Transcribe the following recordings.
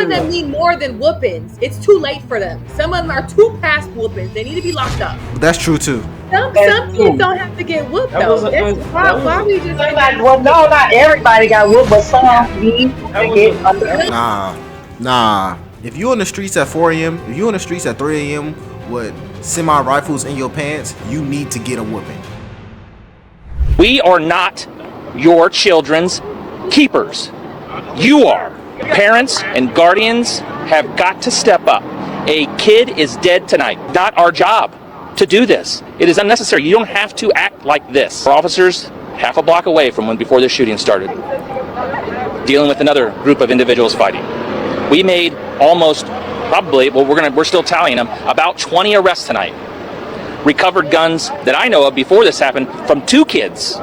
of them need more than whoopings. It's too late for them. Some of them are too past whoopings. They need to be locked up. That's true too. Some kids don't have to get whooped though. Why we just Well, no, not everybody got whooped, but some need to get under. Nah. If you on the streets at 4 a.m., if you on the streets at 3 a.m. with semi-rifles in your pants, you need to get a whooping. We are not your children's keepers. You are. Parents and guardians have got to step up. A kid is dead tonight. Not our job to do this. It is unnecessary. You don't have to act like this. Our officers half a block away from before the shooting started, dealing with another group of individuals fighting. We made almost, probably, well, we're still tallying them, about 20 arrests tonight. Recovered guns that I know of before this happened from 2 kids.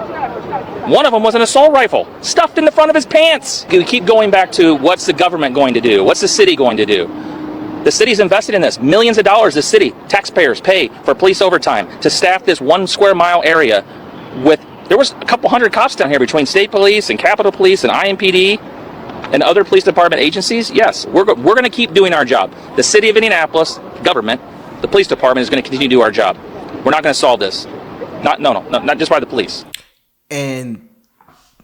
One of them was an assault rifle stuffed in the front of his pants. We keep going back to what's the government going to do? What's the city going to do? The city's invested in this. Millions of dollars the city, taxpayers pay for police overtime to staff this 1 square mile area with, there was a couple hundred cops down here between state police and Capitol Police and IMPD and other police department agencies. Yes, we're going to keep doing our job. The city of Indianapolis, government, the police department is going to continue to do our job. We're not going to solve this. Not just by the police. And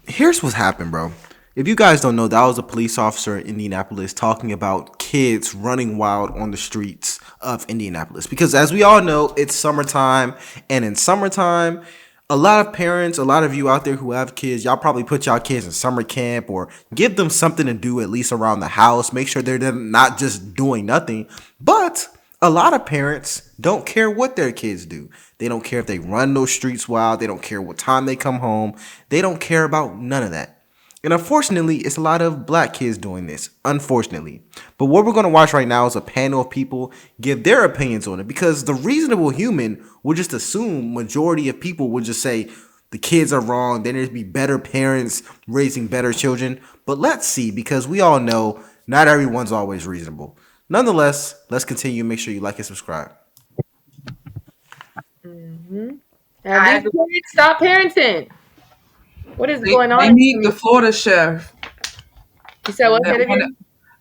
here's what's happened, bro. If you guys don't know, that was a police officer in Indianapolis talking about kids running wild on the streets of Indianapolis. Because as we all know, it's summertime. And in summertime, a lot of parents, a lot of you out there who have kids, y'all probably put y'all kids in summer camp or give them something to do at least around the house. Make sure they're not just doing nothing. But a lot of parents don't care what their kids do. They don't care if they run those streets wild. They don't care what time they come home. They don't care about none of that. And unfortunately, it's a lot of black kids doing this, unfortunately. But what we're going to watch right now is a panel of people give their opinions on it, because the reasonable human would just assume majority of people would just say the kids are wrong, there needs to be better parents raising better children. But let's see, because we all know not everyone's always reasonable. Nonetheless, let's continue. Make sure you like and subscribe. Stop parenting. What is going on? They need the Florida sheriff. You said what?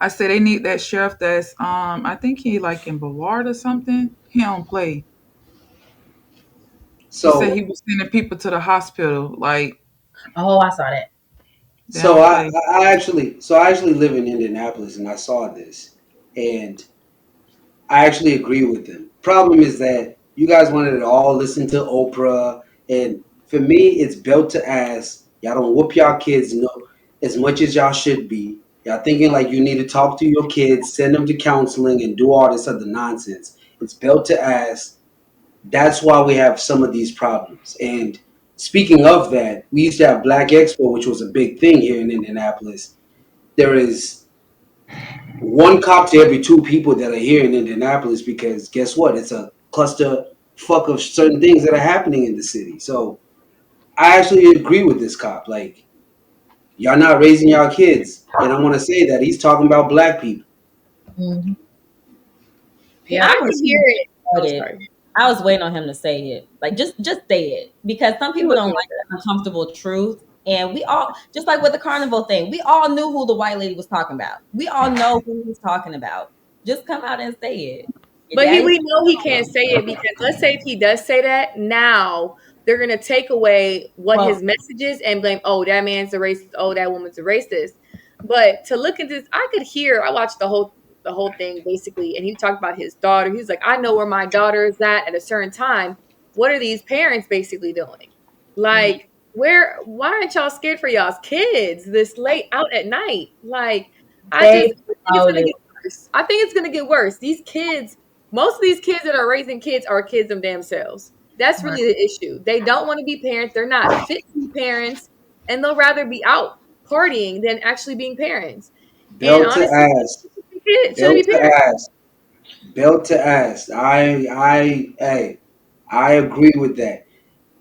I said they need that sheriff that's I think he like in Brevard or something. He don't play. So he said he was sending people to the hospital. Like, oh, I saw that. So I actually live in Indianapolis, and I saw this, and I actually agree with them. Problem is that you guys wanted to all listen to Oprah, and for me, it's built to ass. Y'all don't whoop y'all kids as much as y'all should be. Y'all thinking like you need to talk to your kids, send them to counseling, and do all this other nonsense. It's built to ass. That's why we have some of these problems. And speaking of that, we used to have Black Expo, which was a big thing here in Indianapolis. There is 1 cop to every 2 people that are here in Indianapolis, because guess what? It's a cluster fuck of certain things that are happening in the city. So I actually agree with this cop. Like, y'all not raising y'all kids. And I want to say that he's talking about black people. Mm-hmm. Yeah, I can hear it. I was waiting on him to say it. Like, just say it. Because some people don't like the uncomfortable truth. And we all, just like with the carnival thing, we all knew who the white lady was talking about. We all know who he's talking about. Just come out and say it. But we know he can't say it, because let's say if he does say that, now they're going to take away what his message is and blame, oh, that man's a racist, oh, that woman's a racist. But to look at this, I watched the whole thing basically, and he talked about his daughter. He's like, I know where my daughter is at a certain time. What are these parents basically doing? Like, why aren't y'all scared for y'all's kids this late out at night? Like, I think it's going to get worse. I think it's going to get worse. These kids, most of these kids that are raising kids are kids them damn selves. That's really the issue. They don't want to be parents. They're not fit to be parents, and they'll rather be out partying than actually being parents. Belt to ass. Belt to ass. I agree with that.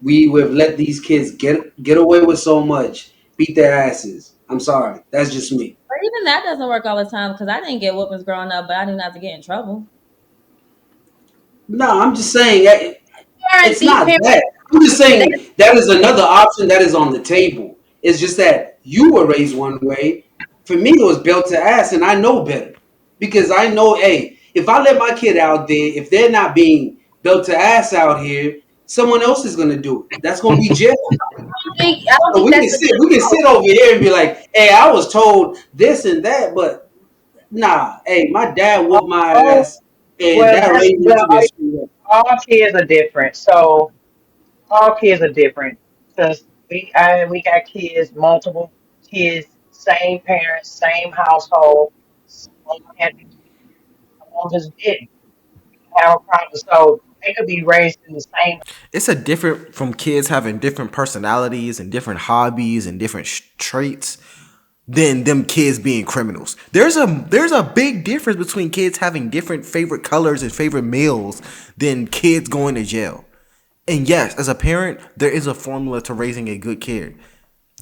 We have let these kids get away with so much, beat their asses. I'm sorry. That's just me. But even that doesn't work all the time, because I didn't get whoopings growing up, but I didn't have to get in trouble. No, I'm just saying it's not that. I'm just saying that is another option that is on the table. It's just that you were raised one way. For me, it was built to ass, and I know better. because I know, hey, if I let my kid out there, if they're not being built to ass out here, someone else is gonna do it. That's gonna be jail. I don't So think that's the we can sit over here and be like, hey, I was told this and that, but nah, hey, my dad whooped my Oh, ass, and well, that raised me to be a screw up. all kids are different. So all kids are different because we got kids, multiple kids, same parents, same household. Some had some just didn't have a problem. So they could be raised in the same. It's a different from kids having different personalities and different hobbies and different traits than them kids being criminals. There's a big difference between kids having different favorite colors and favorite meals than kids going to jail. And yes, as a parent, there is a formula to raising a good kid.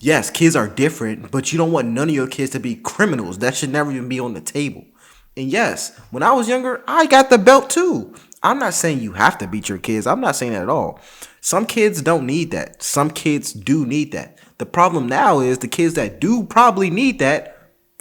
Yes, kids are different, but you don't want none of your kids to be criminals. That should never even be on the table. And yes, when I was younger, I got the belt too. I'm not saying you have to beat your kids. I'm not saying that at all. Some kids don't need that. Some kids do need that. The problem now is the kids that do probably need that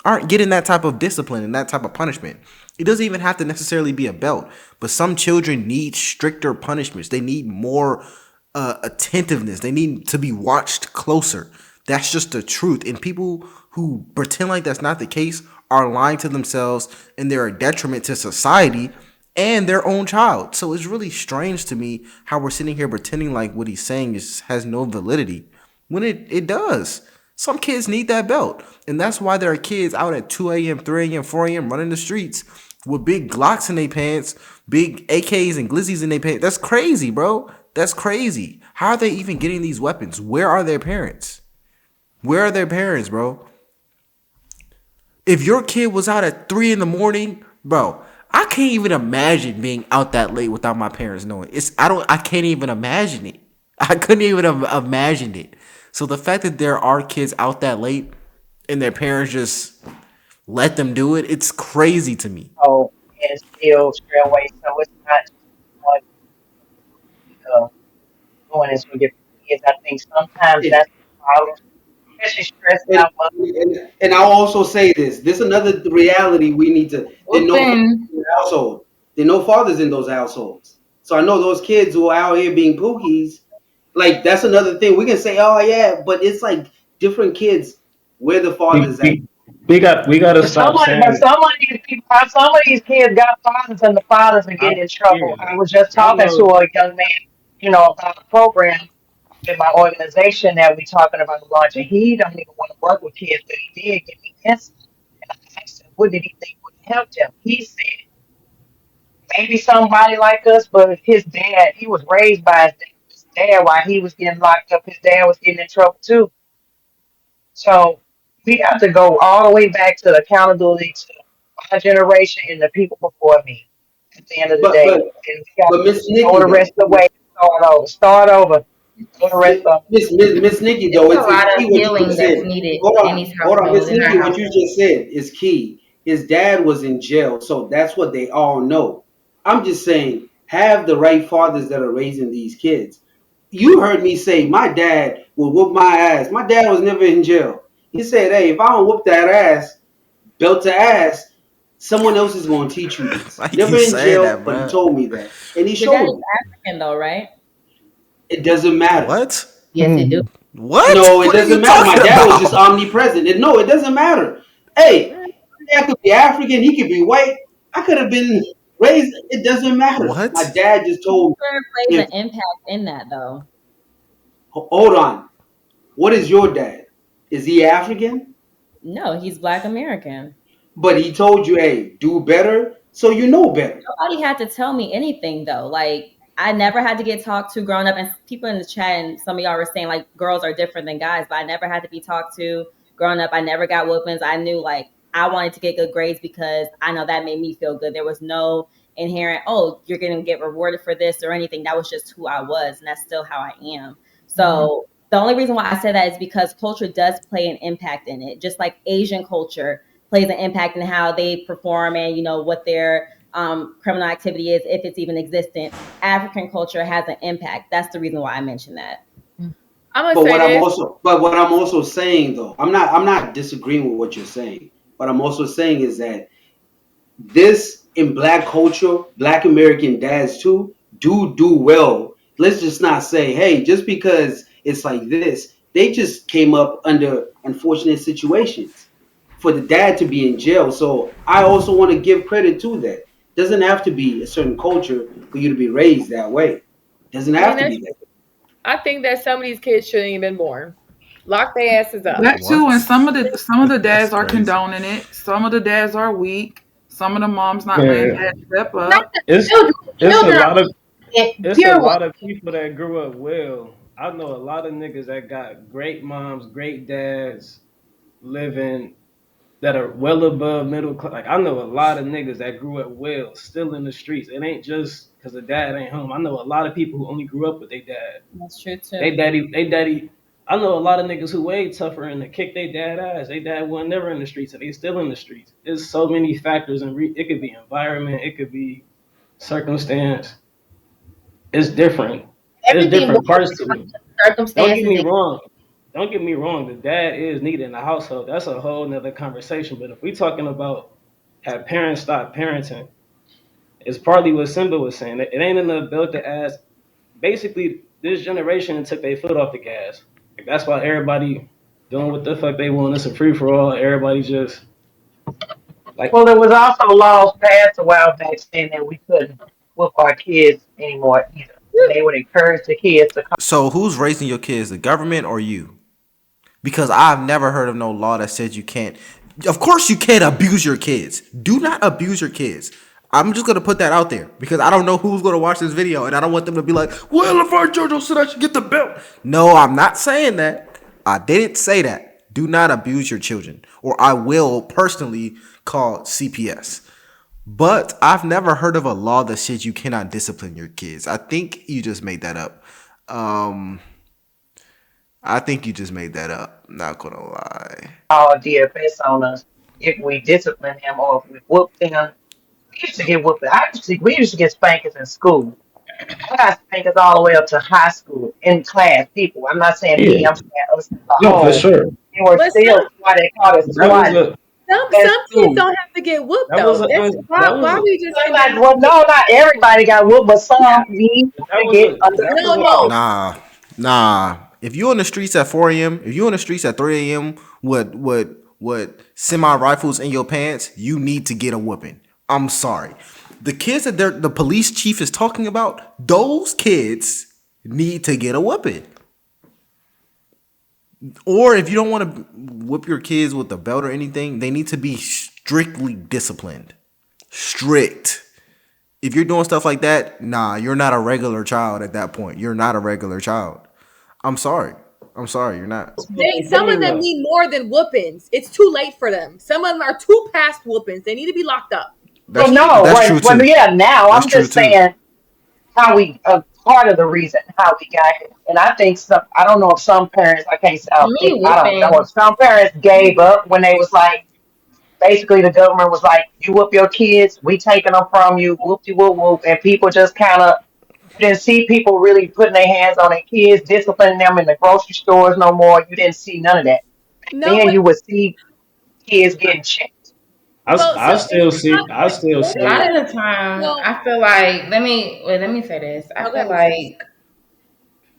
aren't getting that type of discipline and that type of punishment. It doesn't even have to necessarily be a belt, but some children need stricter punishments. They need more attentiveness. They need to be watched closer. That's just the truth. And people who pretend like that's not the case are lying to themselves and they're a detriment to society and their own child. So it's really strange to me how we're sitting here pretending like what he's saying has no validity when it does. Some kids need that belt. And that's why there are kids out at 2 a.m., 3 a.m., 4 a.m. running the streets with big Glocks in their pants, big AKs and glizzies in their pants. That's crazy, bro. That's crazy. How are they even getting these weapons? Where are their parents? Where are their parents, bro? If your kid was out at 3 in the morning, bro, I can't even imagine being out that late without my parents knowing. I can't even imagine it. I couldn't even have imagined it. So the fact that there are kids out that late and their parents just let them do it, it's crazy to me. Oh, and still stray away. So it's not just one doing this with different kids. I think sometimes And, that's the problem, especially stressed and, out mothers. and I'll also say this. This is another reality we need to. There are no fathers Whooping. in the household. There are no fathers in those households. So I know those kids who are out here being pookies. Like that's another thing. We can say, oh yeah, but it's like different kids. Where the we fathers at? we we gotta stop But saying. some of these people, some of these kids got fathers, and the fathers are I, getting in yeah, trouble. I was just I talking to know. a young man, about a program in my organization that we talking about launching. He don't even want to work with kids, but he did give me insight. And I asked him, what did he think would help him? He said, maybe somebody like us, but his dad, he was raised by his dad while he was getting locked up. His dad was getting in trouble too. So we have to go all the way back to the accountability to my generation and the people before me at the end of the But day. but And we got but to Miss just go Nikki the rest though. of the way, start over, go the rest of Miss Nikki It's though, a it's lot of key what you healing just that's said. needed in these Hold on, households, Miss in our Nikki, what you households. just said is key. His dad was in jail, so that's what they all know. I'm just saying, have the right fathers that are raising these kids. You heard me say my dad will whoop my ass. My dad was never in jail. He said, "Hey, if I don't whoop that ass, belt to ass, someone else is going to teach you this." Why you Never keep in saying jail, that, but he bro? told me that, and he Your dad showed is me. African though, right? It doesn't matter. What? Yes, it do. What? No, it What are you doesn't matter. My talking dad was just about? omnipresent. No, it doesn't matter. Hey, my dad could be African. He could be white. I could have been raised. It doesn't matter. My What? dad just told Culture me, plays if an impact in that though. hold on, what is your dad? Is he African? No, he's Black American. But he told you, hey, do better, so you know better. Nobody had to tell me anything though. Like I never had to get talked to growing up, and people in the chat and some of y'all were saying like girls are different than guys, but I never had to be talked to growing up. I never got whoopings. I knew like I wanted to get good grades because I know that made me feel good. There was no inherent, oh, you're gonna get rewarded for this or anything. That was just who I was, and that's still how I am. Mhm. So the only reason why I say that is because culture does play an impact in it, just like Asian culture plays an impact in how they perform and what their criminal activity is, if it's even existent. African culture has an impact. That's the reason why I mentioned that. I'm gonna But say this. what I'm also saying though, I'm not disagreeing with what you're saying. What I'm also saying is that this in black culture, black American dads too, do well. Let's just not say, hey, just because it's like this, they just came up under unfortunate situations for the dad to be in jail. So I also want to give credit to that. Doesn't have to be a certain culture for you to be raised that way. Doesn't I mean, have to that's. be that. I think that some of these kids shouldn't even been born. Lock their asses up. That too, and What? some of the That's dads are crazy. condoning it. Some of the dads are weak. Some of the moms not letting Yeah, dad step Not up. the it's children. it's a Children are lot of pure ones. people that grew up well. I know a lot of niggas that got great moms, great dads, living that are well above middle class. Like I know a lot of niggas that grew up well, still in the streets. It ain't just because the dad ain't home. I know a lot of people who only grew up with their dad. That's true too. They daddy. I know a lot of niggas who way tougher and to kick their dad ass. They dad was never in the streets, and they still in the streets. There's so many factors, and it could be environment, it could be circumstance. It's different. There's Everything different boils parts to it. down to Don't get circumstances. me And wrong. Don't get me wrong. The dad is needed in the household. That's a whole nother conversation. But if we talking about have parents stop parenting, it's partly what Simba was saying. It ain't enough built to ask. Basically, this generation took their foot off the gas. Like, that's why everybody doing what the fuck they want. It's a free for all. Everybody just like Well, there was also laws passed a while back saying that we couldn't whoop our kids anymore either. And they would encourage the kids to come. So who's raising your kids, the government or you? Because I've never heard of no law that says you can't. Of course, you can't abuse your kids. Do not abuse your kids. I'm just gonna put that out there because I don't know who's gonna watch this video, and I don't want them to be like, "Well, if our JoJo said I should get the belt." No, I'm not saying that. I didn't say that. Do not abuse your children, or I will personally call CPS. But I've never heard of a law that says you cannot discipline your kids. I think you just made that up. Um, I think you just made that up. Not gonna lie. Call DFS on us if we discipline them or if we whoop them. We used to get whooped. We used to get spankings in school. I got spankings all the way up to high school in class. People, I'm not saying yeah, me. I'm saying us as a no for whole. sure. And we're But still why they call it That was swatting a at some kids school. don't have to get whooped that was though. a That's that why was we just Well, condemn. not everybody got whooped, but some need that to was get a under that was No, a no. control. Nah. If you on the streets at 4 a.m., if you on the streets at 3 a.m. with semi rifles in your pants, you need to get a whooping. I'm sorry. The kids that the police chief is talking about, those kids need to get a whooping. Or if you don't want to whip your kids with a belt or anything, they need to be strictly disciplined. Strict. If you're doing stuff like that, nah, you're not a regular child at that point. You're not a regular child. I'm sorry. I'm sorry, you're not. Some of them need more than whoopings. It's too late for them. Some of them are too past whoopings. They need to be locked up. Well, That's no, that's true well, too. yeah. Now That's I'm true just too. saying how we part of the reason how we got here. And I think some. I don't know if some parents. I can't say. To me, I don't know whooping. if some parents gave up when they was like, basically the government was like, you whoop your kids, we taking them from you, whoop de whoop whoop, and people just kind of you didn't see people really putting their hands on their kids, disciplining them in the grocery stores no more. You didn't see none of that. No, Then but you would see kids getting checked. well, so I it's still see not I still a see lot it. of the time, no. I feel like let me say this. I No, go feel ahead, Miss Nikki. like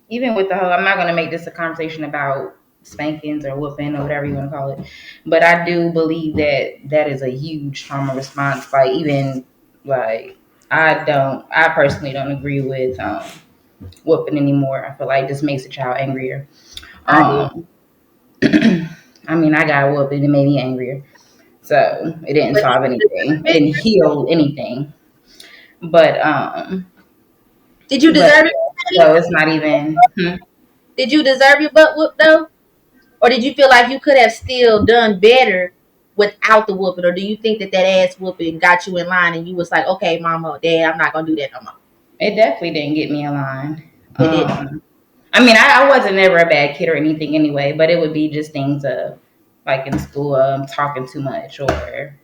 even with the whole, I'm not going to make this a conversation about spankings or whooping or whatever you want to call it, but I do believe that that is a huge trauma response. Like even like I personally don't agree with whooping anymore. I feel like this makes a child angrier. I do. Um, I mean, I got whooped and it made me angrier, so it didn't But solve anything. It didn't heal anything. But did you but deserve it? so it's not even. Did you deserve your butt whooped though? Or did you feel like you could have still done better without the whooping? Or do you think that that ass whooping got you in line and you was like, okay, mama or dad, I'm not gonna do that no more? It definitely didn't get me in line. It did. I mean, I wasn't never a bad kid or anything anyway, but it would be just things of like in school, talking too much or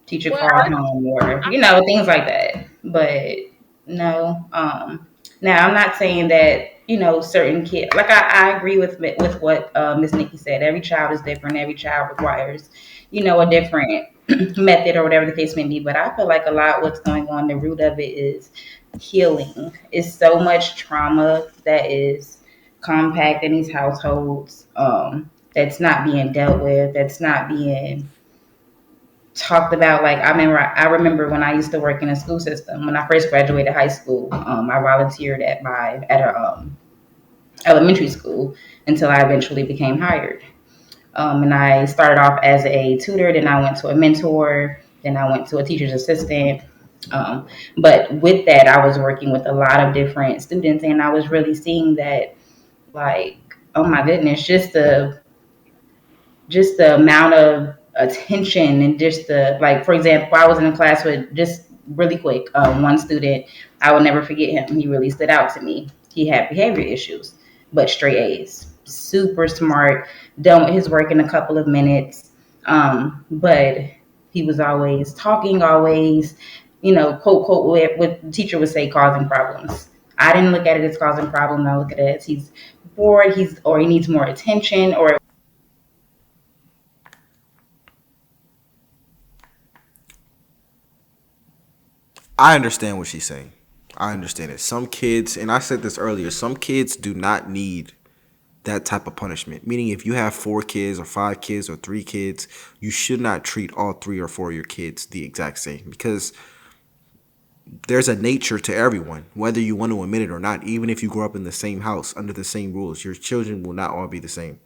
teacher Well, called home or things like that. But no, now I'm not saying that certain kids. Like I agree with what Miss Nikki said. Every child is different. Every child requires a different. method or whatever the case may be. But I feel like a lot what's going on, the root of it is healing. It's so much trauma that is compact in these households, that's not being dealt with, that's not being talked about. Like I remember when I used to work in a school system. When I first graduated high school, I volunteered at a elementary school until I eventually became hired. And I started off as a tutor, then I went to a mentor, then I went to a teacher's assistant. But with that, I was working with a lot of different students, and I was really seeing that, like, oh my goodness, just the amount of attention and just the, like, for example, I was in a class with, just really quick, one student. I will never forget him. He really stood out to me. He had behavior issues, but straight A's, super smart, done with his work in a couple of minutes. But he was always talking, always, quote quote, what the teacher would say, causing problems. I didn't look at it as causing problems. I look at it as he's bored, or he needs more attention, or I understand what she's saying. I understand it. Some kids, and I said this earlier, some kids do not need that type of punishment. Meaning, if you have 4 kids or 5 kids or 3 kids, you should not treat all 3 or 4 of your kids the exact same, because there's a nature to everyone, whether you want to admit it or not. Even if you grow up in the same house under the same rules, your children will not all be the same.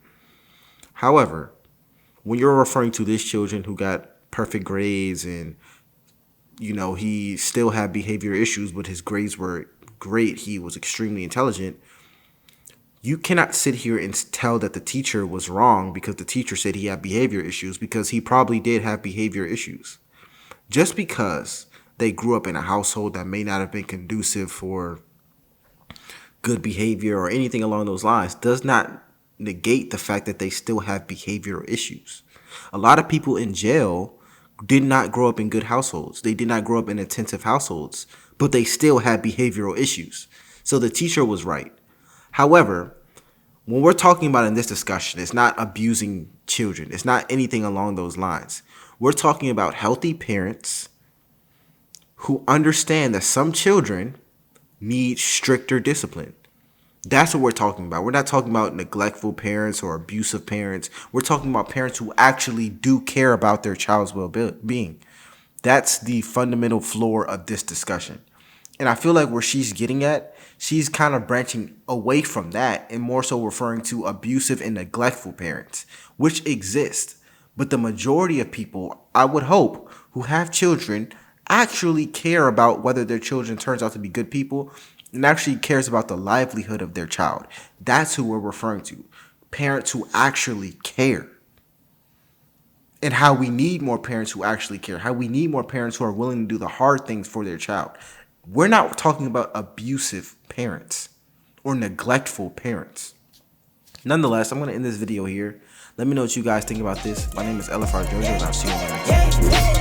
However, when you're referring to this children who got perfect grades and he still had behavior issues, but his grades were great, he was extremely intelligent, you cannot sit here and tell that the teacher was wrong because the teacher said he had behavior issues, because he probably did have behavior issues. Just because they grew up in a household that may not have been conducive for good behavior or anything along those lines does not negate the fact that they still have behavioral issues. A lot of people in jail did not grow up in good households. They did not grow up in attentive households, but they still had behavioral issues. So the teacher was right. However, when we're talking about in this discussion, it's not abusing children. It's not anything along those lines. We're talking about healthy parents who understand that some children need stricter discipline. That's what we're talking about. We're not talking about neglectful parents or abusive parents. We're talking about parents who actually do care about their child's well-being. That's the fundamental floor of this discussion. And I feel like where she's getting at, she's kind of branching away from that and more so referring to abusive and neglectful parents, which exist. But the majority of people, I would hope, who have children actually care about whether their children turns out to be good people and actually cares about the livelihood of their child. That's who we're referring to. Parents who actually care. And how we need more parents who actually care. How we need more parents who are willing to do the hard things for their child. We're not talking about abusive parents or neglectful parents. Nonetheless, I'm going to end this video here. Let me know what you guys think about this. My name is LFR Jojo, and I'll see you in the next one.